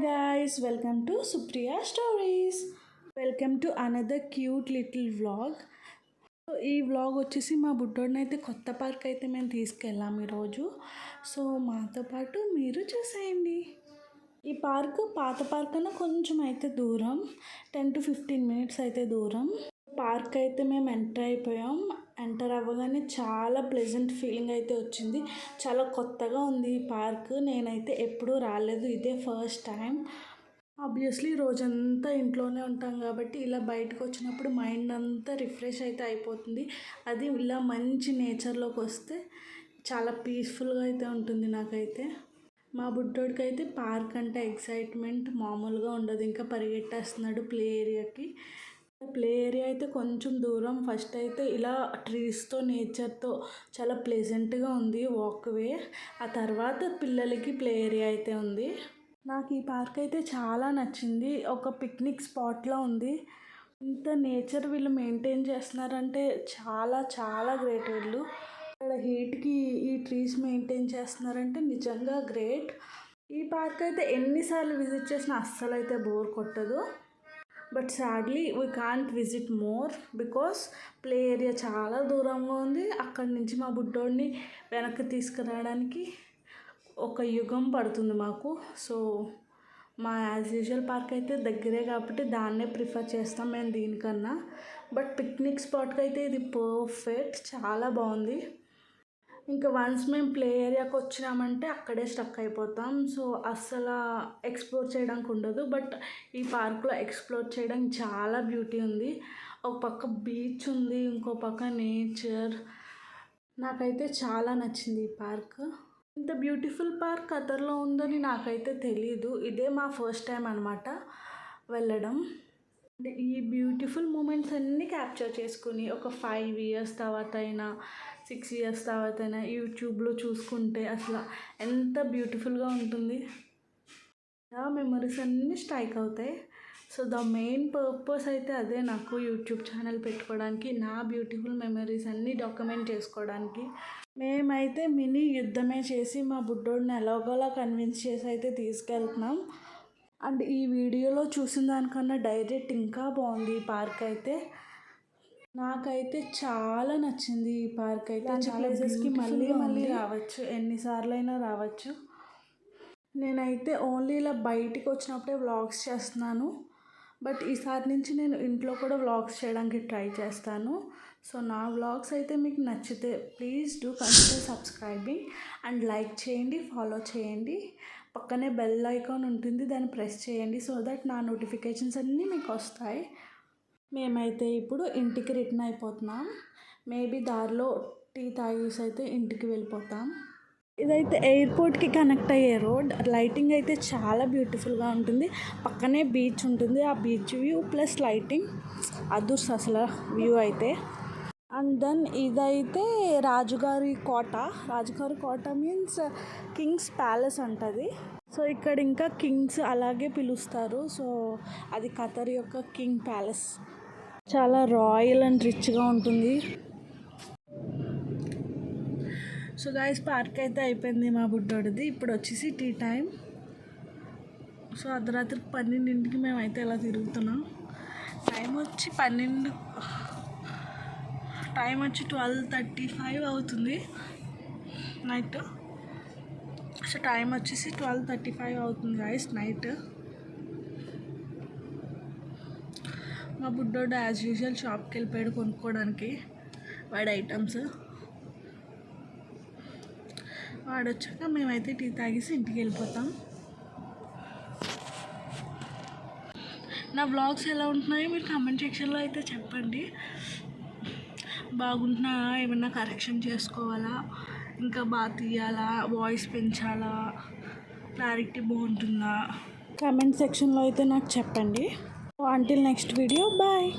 guys, welcome to Supriya Stories. Welcome to another cute little vlog. So ఈ vlog వచ్చేసి మా బుడ్డోడిని అయితే కొత్త పార్క్ అయితే మేము తీసుకెళ్ళాం ఈరోజు. సో మాతో పాటు మీరు చూసేయండి. ఈ పార్క్ పాత పార్క్ కన్నా కొంచెం అయితే దూరం, 10 to 15 minutes అయితే దూరం. పార్క్ అయితే మేము ఎంటర్ అయిపోయాం. ఎంటర్ అవ్వగానే చాలా ప్లెజెంట్ ఫీలింగ్ అయితే వచ్చింది. చాలా కొత్తగా ఉంది ఈ పార్క్. నేనైతే ఎప్పుడూ రాలేదు, ఇదే ఫస్ట్ టైం. ఆబ్వియస్లీ రోజంతా ఇంట్లోనే ఉంటాం కాబట్టి ఇలా బయటకు వచ్చినప్పుడు మైండ్ అంతా రిఫ్రెష్ అయితే అయిపోతుంది. అది ఇలా మంచి నేచర్లోకి వస్తే చాలా పీస్ఫుల్గా అయితే ఉంటుంది నాకైతే. మా బుడ్డోడికి అయితే పార్క్ అంటే ఎక్సైట్మెంట్ మామూలుగా ఉండదు. ఇంకా పరిగెట్టేస్తున్నాడు ప్లే ఏరియాకి. ప్లే ఏరియా అయితే కొంచెం దూరం. ఫస్ట్ అయితే ఇలా ట్రీస్తో నేచర్తో చాలా ప్లెజెంట్గా ఉంది వాక్వే. ఆ తర్వాత పిల్లలకి ప్లే ఏరియా అయితే ఉంది. నాకు ఈ పార్క్ అయితే చాలా నచ్చింది. ఒక పిక్నిక్ స్పాట్లో ఉంది. ఇంత నేచర్ వీళ్ళు మెయింటైన్ చేస్తున్నారంటే చాలా చాలా గ్రేట్. వీళ్ళు ఇక్కడ హీట్కి ఈ ట్రీస్ మెయింటైన్ చేస్తున్నారంటే నిజంగా గ్రేట్. ఈ పార్క్ అయితే ఎన్నిసార్లు విజిట్ చేసినా అస్సలు అయితే బోర్ కొట్టదు. But sadly we can't visit more because play area చాలా దూరంగా ఉంది. అక్కడి నుంచి మా బుడ్డోడిని వెనక్కి తీసుకురావడానికి ఒక యుగం పడుతుంది మాకు. సో మా యాజ్ యూజువల్ పార్క్ అయితే దగ్గరే కాబట్టి దాన్నే ప్రిఫర్ చేస్తాం మేము దీనికన్నా. బట్ పిక్నిక్ స్పాట్కి అయితే ఇది పర్ఫెక్ట్, చాలా బాగుంది. ఇంకా వన్స్ మేము ప్లే ఏరియాకి వచ్చినామంటే అక్కడే స్టక్ అయిపోతాం. సో అస్సలు ఎక్స్ప్లోర్ చేయడానికి ఉండదు. బట్ ఈ పార్క్లో ఎక్స్ప్లోర్ చేయడానికి చాలా బ్యూటీ ఉంది. ఒక పక్క బీచ్ ఉంది, ఇంకో పక్క నేచర్. నాకైతే చాలా నచ్చింది ఈ పార్క్. ఇంత బ్యూటిఫుల్ పార్క్ ఖతర్లో ఉందని నాకైతే తెలీదు. ఇదే మా ఫస్ట్ టైం అనమాట వెళ్ళడం. ఈ బ్యూటిఫుల్ మూమెంట్స్ అన్నీ క్యాప్చర్ చేసుకుని ఒక 5 years తర్వాత అయినా 6 years తర్వాత అయినా యూట్యూబ్లో చూసుకుంటే అసలు ఎంత బ్యూటిఫుల్గా ఉంటుంది. ఆ మెమరీస్ అన్నీ స్ట్రైక్ అవుతాయి. సో ద మెయిన్ పర్పస్ అయితే అదే, నాకు యూట్యూబ్ ఛానల్ పెట్టుకోవడానికి, నా బ్యూటిఫుల్ మెమరీస్ అన్నీ డాక్యుమెంట్ చేసుకోవడానికి. మేమైతే మినీ యుద్ధమే చేసి మా బుడ్డోడిని ఎలాగోలా కన్విన్స్ చేసి అయితే తీసుకెళ్తున్నాం. అండ్ ఈ వీడియోలో చూసిన దానికన్నా డైరెక్ట్ ఇంకా బాగుంది ఈ పార్క్ అయితే. నాకైతే చాలా నచ్చింది ఈ పార్క్ అయితే. చాలా ప్లేసెస్కి మళ్ళీ మళ్ళీ రావచ్చు, ఎన్నిసార్లు అయినా రావచ్చు. నేనైతే ఓన్లీ ఇలా బయటికి వచ్చినప్పుడే వ్లాగ్స్ చేస్తున్నాను. బట్ ఈసారి నుంచి నేను ఇంట్లో కూడా వ్లాగ్స్ చేయడానికి ట్రై చేస్తాను. సో నా వ్లాగ్స్ అయితే మీకు నచ్చితే please do consider subscribing and like చేయండి, ఫాలో చేయండి. పక్కనే బెల్ ఐకాన్ ఉంటుంది, దాన్ని ప్రెస్ చేయండి సో దట్ నా నోటిఫికేషన్స్ అన్నీ మీకు వస్తాయి. మేమైతే ఇప్పుడు ఇంటికి రిటర్న్ అయిపోతున్నాం. మేబీ దారిలో టీ తాగేసి అయితే ఇంటికి వెళ్ళిపోతాం. ఇదైతే ఎయిర్పోర్ట్కి కనెక్ట్ అయ్యే రోడ్. లైటింగ్ అయితే చాలా బ్యూటిఫుల్గా ఉంటుంది. పక్కనే బీచ్ ఉంటుంది. ఆ బీచ్ వ్యూ ప్లస్ లైటింగ్ అదుర్స్ అసలు వ్యూ అయితే. అండ్ దెన్ ఇదైతే రాజుగారి కోట మీన్స్ కింగ్స్ ప్యాలెస్ అంటది. సో ఇక్కడ ఇంకా కింగ్స్ అలాగే పిలుస్తారు. సో అది ఖతర్ యొక్క కింగ్ ప్యాలెస్. చాలా రాయల్ అండ్ రిచ్గా ఉంటుంది. సో గైస్ పార్క్ అయితే అయిపోయింది మా బుడ్డోడిది. ఇప్పుడు వచ్చేసి టీ టైం. సో అర్ధరాత్రి 12ంటికి మేమైతే ఇలా తిరుగుతున్నాం. టైం వచ్చి 12:35 అవుతుంది నైట్. సో టైం వచ్చేసి 12:35 అవుతుంది గైస్ నైట్. మా బుడ్డోడు యాజ్ యూజువల్ షాప్కి వెళ్ళిపోయాడు కొనుక్కోవడానికి వాడి ఐటమ్స్. వాడు వచ్చాక మేమైతే టీ తాగేసి ఇంటికి వెళ్ళిపోతాం. నా వ్లాగ్స్ ఎలా ఉంటున్నాయో మీరు కామెంట్ సెక్షన్లో అయితే చెప్పండి. బాగుంటున్నాయా, ఏమన్నా కరెక్షన్ చేసుకోవాలా, ఇంకా బాగా తీయాలా, వాయిస్ పెంచాలా, క్లారిటీ బాగుంటుందా, కామెంట్ సెక్షన్లో అయితే నాకు చెప్పండి. Until next video, bye.